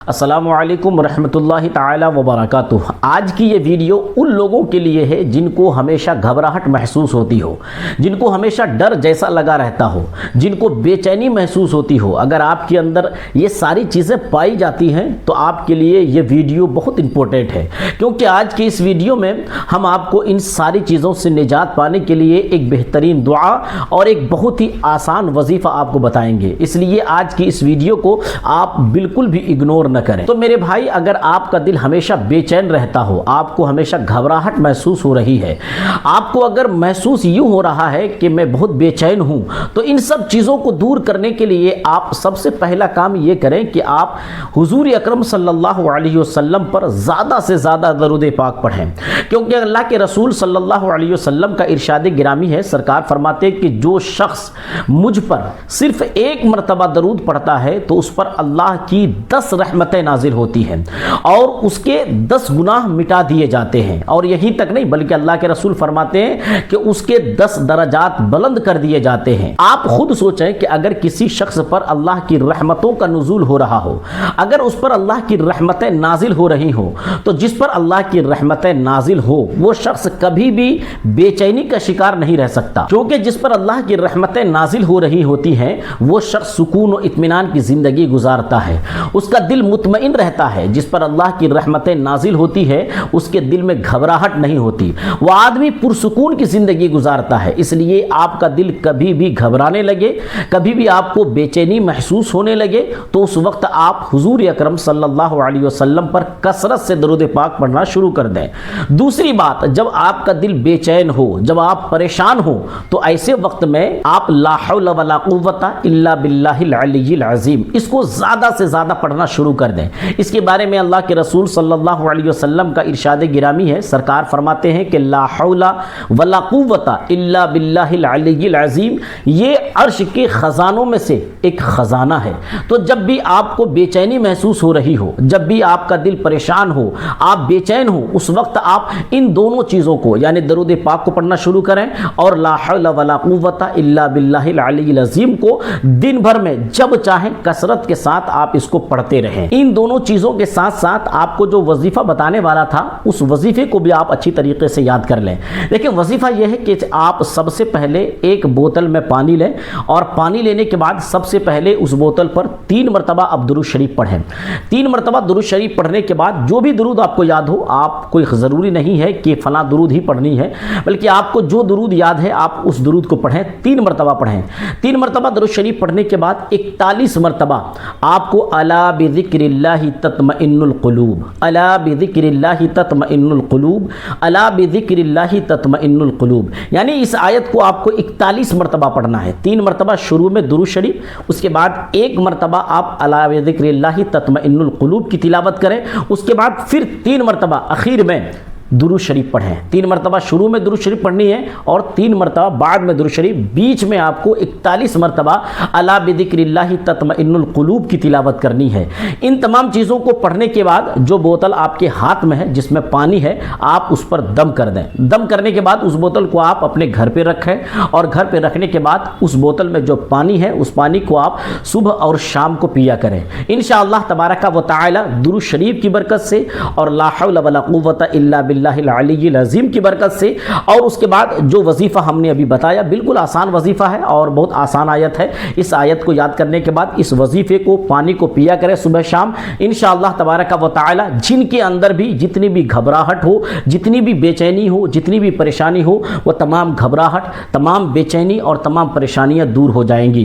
अस्सलामुअलैकुम रहमतुल्लाहि ताला वबरकातुह। आज की ये वीडियो उन लोगों के लिए है जिनको हमेशा घबराहट महसूस होती हो, जिनको हमेशा डर जैसा लगा रहता हो, जिनको बेचैनी महसूस होती हो। अगर आपके अंदर ये सारी चीज़ें पाई जाती हैं तो आपके लिए ये वीडियो बहुत इम्पोर्टेंट है, क्योंकि आज की इस वीडियो में हम आपको इन सारी चीज़ों से निजात पाने के लिए एक बेहतरीन दुआ और एक बहुत ही आसान वजीफ़ा आपको बताएंगे। इसलिए आज की इस वीडियो को आप बिल्कुल भी इग्नोर न करें। तो मेरे भाई, अगर आपका दिल हमेशा बेचैन रहता हो, आपको हमेशा घबराहट महसूस हो रही है, आपको अगर महसूस यूं हो रहा है कि मैं बहुत बेचैन हूं, तो इन सब चीज़ों को दूर करने के लिए आप सबसे पहला काम ये करें कि आप हुजूर अकरम सल्लल्लाहु अलैहि वसल्लम पर ज़्यादा से ज़्यादा दरूद पाक पढ़ें, क्योंकि अल्लाह के रसूल सल्लल्लाहु अलैहि वसल्लम का इरशाद गिरामी है। सरकार फरमाते हैं कि जो शख्स मुझ पर सिर्फ एक मरतबा दरूद पढ़ता है तो उस पर अल्लाह की 10 रहमतें नाजिल होती हैं और उसके 10 गुनाह मिटा दिए जाते हैं। और यहीं तक नहीं, बल्कि अल्लाह के रसूल फरमाते हैं कि उसके 10 दर्जात बुलंद कर दिए जाते हैं। आप खुद सोचें कि अगर किसी शख्स पर अल्लाह की रहमतों का नुज़ूल हो रहा हो, अगर उस पर अल्लाह की रहमतें नाजिल हो रही हो, तो जिस पर अल्लाह की रहमतें नाजिल हो वो शख्स कभी भी बेचैनी का शिकार नहीं रह सकता, क्योंकि जिस पर अल्लाह की रहमतें नाजिल हो रही होती हैं वो शख्स सुकून और इत्मीनान की ज़िंदगी गुजारता है, उसका दिल मुतमईन रहता है। जिस पर अल्लाह की रहमतें नाजिल होती है उसके दिल में घबराहट नहीं होती, वह आदमी पुरसुकून की ज़िंदगी गुजारता है। इसलिए आपका दिल कभी भी घबराने लगे, कभी भी आपको बेचैनी महसूस होने लगे, तो उस वक्त आप हुजूर अकरम सल्लल्लाहु अलैहि वसल्लम पर कसरत से दरूद पाक पढ़ना शुरू कर दें। दूसरी बात, जब आपका दिल बेचैन हो, जब आप परेशान हो, तो ऐसे वक्त में आप ला हौल वला कुव्वता इल्ला बिल्लाहिल अलिय्यिल अज़ीम इसको ज़्यादा से ज़्यादा पढ़ना शुरू कर दें। इसके बारे में अल्लाह के रसूल सल्लल्लाहु अलैहि वसल्लम का इरशाद गिरामी है। सरकार फरमाते हैं कि ला हौला वला कुव्वता इल्ला बिल्लाहिल अलिय्यिल अज़ीम ये अर्श के ख़जानों में से एक ख़जाना है। तो जब भी आपको बेचैनी महसूस हो रही हो, जब भी आपका दिल परेशान हो, आप बेचैन हो, उस वक्त आप इन दोनों चीज़ों को यानी दरूद पाक को पढ़ना शुरू करें और ला हौला वला कुव्वता इल्ला बिल्लाहिल अलिय्यिल अज़ीम को दिन भर में जब चाहें कसरत के साथ आप इसको पढ़ते रहें। इन दोनों चीज़ों के साथ साथ आपको जो वजीफ़ा बताने वाला था उस वजीफ़े को भी आप अच्छी तरीके से याद कर लें। देखिए, वजीफ़ा यह है कि आप सबसे पहले एक बोतल में पानी लें और पानी लेने के बाद सबसे पहले उस बोतल पर 3 मरतबा आप दुरूद शरीफ पढ़ें। 3 मरतबा दुरूद शरीफ पढ़ने के बाद जो भी दुरूद आपको याद हो, आप कोई ज़रूरी नहीं है कि फ़लाँ दुरूद ही पढ़नी है, बल्कि आपको जो दुरूद याद है आप उस दुरूद को पढ़ें, 3 मरतबा पढ़ें। 3 मरतबा दुरूद शरीफ पढ़ने के बाद 41 मरतबा आपको अला बिज़िक्रिल्लाहि तत्मइन्नुल क़ुलूब, अला बिज़िक्रिल्लाहि तत्मइन्नुल क़ुलूब, अला बिज़िक्रिल्लाहि तत्मइन्नुल क़ुलूब, यानी इस आयत को आपको 41 मरतबा पढ़ना है। 3 मरतबा शुरू में दुरूद शरीफ, उसके बाद 1 मरतबा आप अला बिज़िक्रिल्लाहि तत्मइन्नुल क़ुलूब की तिलावत करें, उसके बाद फिर 3 मरतबा आखिर में दुरूद शरीफ पढ़ें। 3 मरतबा शुरू में दुरूद शरीफ पढ़नी है और 3 मरतबा बाद में दुरूद शरीफ, बीच में आपको 41 मरतबा अला बिज़िक्रिल्लाहि तत्मइन्नुल क़ुलूब की तिलावत करनी है। इन तमाम चीज़ों को पढ़ने के बाद जो बोतल आपके हाथ में है जिसमें पानी है, आप उस पर दम कर दें। दम करने के बाद उस बोतल को आप अपने घर पर रखें और घर पर रखने के बाद उस बोतल में जो पानी है उस पानी को आप सुबह और शाम को पिया करें। इंशाअल्लाह तबारक व तआला दुरूद शरीफ की बरकत से और ला हौल वला कुव्वता इल्ला अलिय्यिल अज़ीम की बरकत से, और उसके बाद जो वजीफ़ा हमने अभी बताया बिल्कुल आसान वजीफ़ा है और बहुत आसान आयत है। इस आयत को याद करने के बाद इस वजीफ़े को, पानी को पिया करें सुबह शाम। इंशाअल्लाह तबारक व तआला जिनके अंदर भी जितनी भी घबराहट हो, जितनी भी बेचैनी हो, जितनी भी परेशानी हो, वो तमाम घबराहट, तमाम बेचैनी और तमाम परेशानियाँ दूर हो जाएंगी।